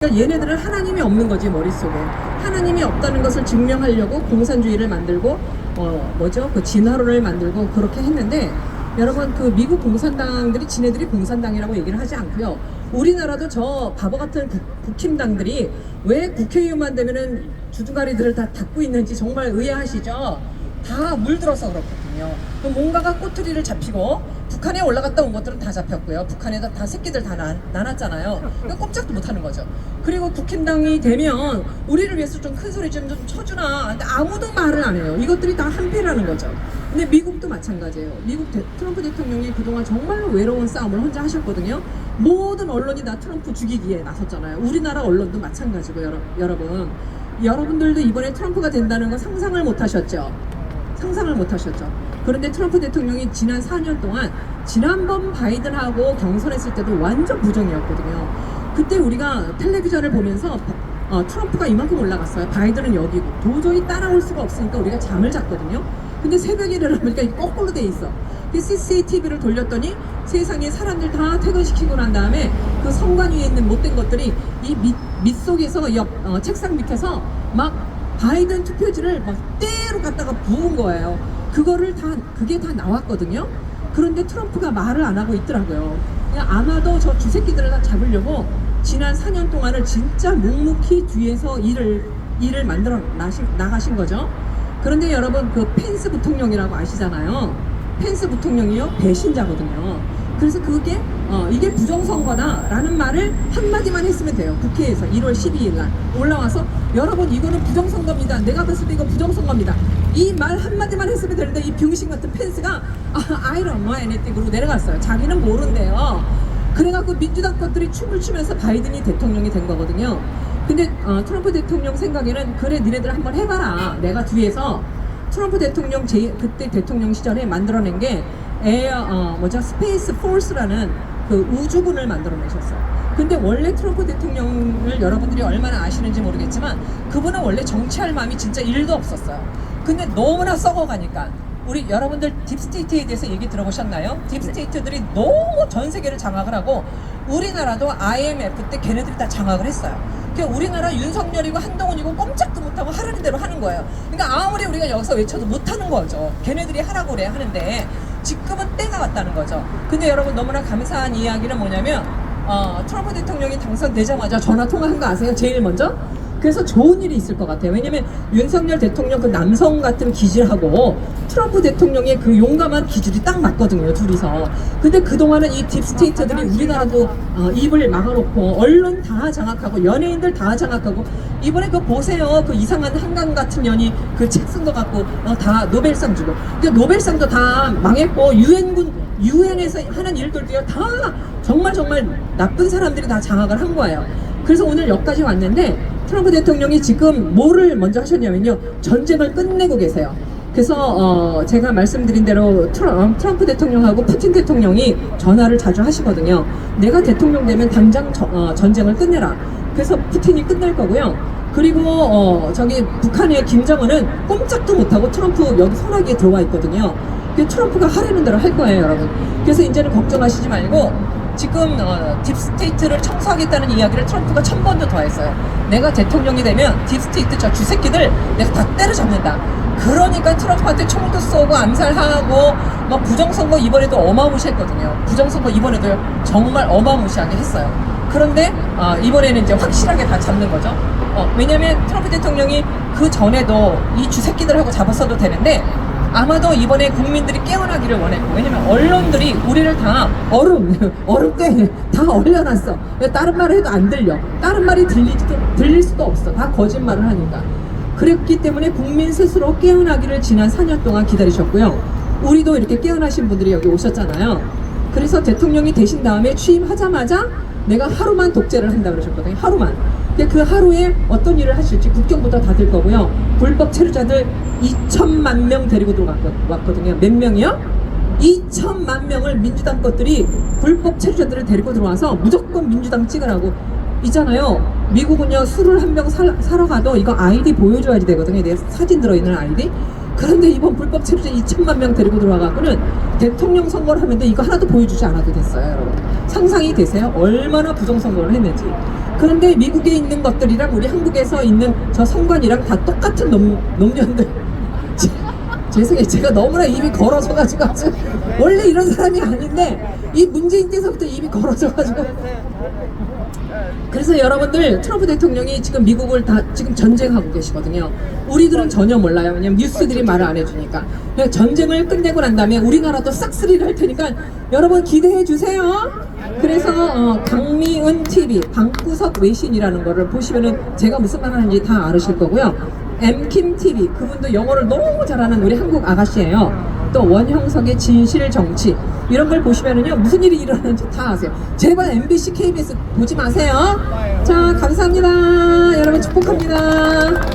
그러니까 얘네들은 하나님이 없는 거지, 머릿속에. 하나님이 없다는 것을 증명하려고 공산주의를 만들고 그 진화론을 만들고 그렇게 했는데, 여러분, 그 미국 공산당들이 지네들이 공산당이라고 얘기를 하지 않고요. 우리나라도 저 바보 같은 국힘당들이 왜 국회의원만 되면은 주둥아리들을 다 닫고 있는지 정말 의아하시죠? 다 물들어서 그렇거든요. 뭔가가 꼬투리를 잡히고, 북한에 올라갔다 온 것들은 다 잡혔고요. 북한에다 다 새끼들 다 나눴잖아요. 그러니까 꼼짝도 못하는 거죠. 그리고 국힘당이 되면 우리를 위해서 좀 큰 소리 좀 쳐주나. 근데 아무도 말을 안 해요. 이것들이 다 한패라는 거죠. 근데 미국도 마찬가지예요. 미국 트럼프 대통령이 그동안 정말로 외로운 싸움을 혼자 하셨거든요. 모든 언론이 다 트럼프 죽이기에 나섰잖아요. 우리나라 언론도 마찬가지고, 여러분들도 이번에 트럼프가 된다는 거 상상을 못 하셨죠? 상상을 못 하셨죠? 그런데 트럼프 대통령이 지난 4년 동안 지난번 바이든하고 경선했을 때도 완전 부정이었거든요. 그때 우리가 텔레비전을 보면서 트럼프가 이만큼 올라갔어요. 바이든은 여기고. 도저히 따라올 수가 없으니까 우리가 잠을 잤거든요. 근데 새벽에 일어나니까 거꾸로 돼 있어. CCTV를 돌렸더니 세상에 사람들 다 퇴근시키고 난 다음에 그 선관 위에 있는 못된 것들이 이 밑속에서 책상 밑에서 막 바이든 투표지를 막 때로 갖다가 부은 거예요. 그게 다 나왔거든요. 그런데 트럼프가 말을 안 하고 있더라고요. 그냥 아마도 저 쥐새끼들을 다 잡으려고 지난 4년 동안을 진짜 묵묵히 뒤에서 일을 만들어 나가신 거죠. 그런데 여러분, 그 펜스 부통령이라고 아시잖아요. 펜스 부통령이요, 배신자거든요. 그래서 이게 부정선거다라는 말을 한마디만 했으면 돼요. 국회에서 1월 12일 날 올라와서, 여러분, 이거는 부정선거입니다. 내가 봤을 때 이거 부정선거입니다. 이 말 한마디만 했으면 되는데, 이 병신 같은 펜스가 I don't know anything으로 내려갔어요. 자기는 모른대요. 그래갖고 민주당 것들이 춤을 추면서 바이든이 대통령이 된 거거든요. 근데 트럼프 대통령 생각에는, 그래, 니네들 한번 해봐라. 내가 뒤에서 트럼프 대통령 그때 대통령 시절에 만들어낸 게 스페이스 포스라는 그 우주군을 만들어내셨어요. 근데 원래 트럼프 대통령을 여러분들이 얼마나 아시는지 모르겠지만, 그분은 원래 정치할 마음이 진짜 1도 없었어요. 근데 너무나 썩어가니까, 우리 여러분들 딥스테이트에 대해서 얘기 들어보셨나요? 딥스테이트들이 너무 전 세계를 장악을 하고, 우리나라도 IMF 때 걔네들이 다 장악을 했어요. 그러니까 우리나라 윤석열이고 한동훈이고 꼼짝도 못하고 하라는 대로 하는 거예요. 그러니까 아무리 우리가 여기서 외쳐도 못하는 거죠. 걔네들이 하라고 그래 하는데, 지금은 때가 왔다는 거죠. 근데 여러분, 너무나 감사한 이야기는 뭐냐면, 트럼프 대통령이 당선되자마자 전화 통화한 거 아세요? 제일 먼저? 그래서 좋은 일이 있을 것 같아요. 왜냐면 윤석열 대통령 그 남성 같은 기질하고 트럼프 대통령의 그 용감한 기질이 딱 맞거든요, 둘이서. 근데 그동안은 이 딥스테이트들이 우리나라도 입을 막아놓고, 언론 다 장악하고, 연예인들 다 장악하고, 이번에 그거 보세요. 그 이상한 한강 같은 년이 그 책 쓴 거 갖고 다 노벨상 주고. 근데 노벨상도 다 망했고, 유엔에서 하는 일들도요, 다 정말 나쁜 사람들이 다 장악을 한 거예요. 그래서 오늘 여기까지 왔는데, 트럼프 대통령이 지금 뭐를 먼저 하셨냐면요, 전쟁을 끝내고 계세요. 그래서 제가 말씀드린 대로 트럼프 대통령하고 푸틴 대통령이 전화를 자주 하시거든요. 내가 대통령 되면 당장 전쟁을 끝내라. 그래서 푸틴이 끝낼 거고요. 그리고 저기 북한의 김정은은 꼼짝도 못하고 트럼프 여기 소나기에 들어와 있거든요. 트럼프가 하려는 대로 할 거예요, 여러분. 그래서 이제는 걱정하시지 말고, 지금 딥스테이트를 청소하겠다는 이야기를 트럼프가 1000번도 더 했어요. 내가 대통령이 되면 딥스테이트 저 쥐새끼들 내가 다 때려잡는다. 그러니까 트럼프한테 총도 쏘고 암살하고 막 부정선거 이번에도 어마무시했거든요. 부정선거 이번에도 정말 어마무시하게 했어요. 그런데 이번에는 이제 확실하게 다 잡는 거죠. 왜냐면 트럼프 대통령이 그 전에도 이 쥐새끼들하고 잡았어도 되는데, 아마도 이번에 국민들이 깨어나기를 원했고, 왜냐면 언론들이 우리를 다 얼음땡에 다 얼려놨어. 다른 말을 해도 안 들려. 다른 말이 들릴 수도 없어. 다 거짓말을 하니까. 그랬기 때문에 국민 스스로 깨어나기를 지난 4년 동안 기다리셨고요. 우리도 이렇게 깨어나신 분들이 여기 오셨잖아요. 그래서 대통령이 되신 다음에 취임하자마자 내가 하루만 독재를 한다 그러셨거든요. 하루만. 그 하루에 어떤 일을 하실지 국경부터 닫을 거고요. 불법 체류자들 2천만 명 데리고 들어왔거든요. 몇 명이요? 2천만 명을 민주당 것들이 불법 체류자들을 데리고 들어와서 무조건 민주당 찍으라고. 있잖아요. 미국은요, 술을 한 병 사러 가도 이거 아이디 보여줘야지 되거든요. 내 사진 들어있는 아이디. 그런데 이번 불법 체류자 2천만 명 데리고 들어와갖고는 대통령 선거를 하는데 이거 하나도 보여주지 않아도 됐어요, 여러분. 상상이 되세요? 얼마나 부정선거를 했는지. 그런데 미국에 있는 것들이랑 우리 한국에서 있는 저 성관이랑 다 똑같은 놈년들. 죄송해요. 제가 너무나 입이 걸어져가지고 아주 원래 이런 사람이 아닌데 이 문재인 때서부터 입이 걸어져가지고. 그래서 여러분들 트럼프 대통령이 지금 미국을 다 지금 전쟁하고 계시거든요. 우리들은 전혀 몰라요. 왜냐면 뉴스들이 말을 안 해주니까. 전쟁을 끝내고 난 다음에 우리나라도 싹쓸이를 할 테니까 여러분 기대해 주세요. 그래서 강미은 TV 방구석 외신이라는 거를 보시면은 제가 무슨 말 하는지 다 알으실 거고요. 엠킴 TV 그분도 영어를 너무 잘하는 우리 한국 아가씨예요. 또 원형석의 진실 정치 이런 걸 보시면은요 무슨 일이 일어나는지 다 아세요. 제발 MBC, KBS 보지 마세요. 자 감사합니다. 여러분 축복합니다.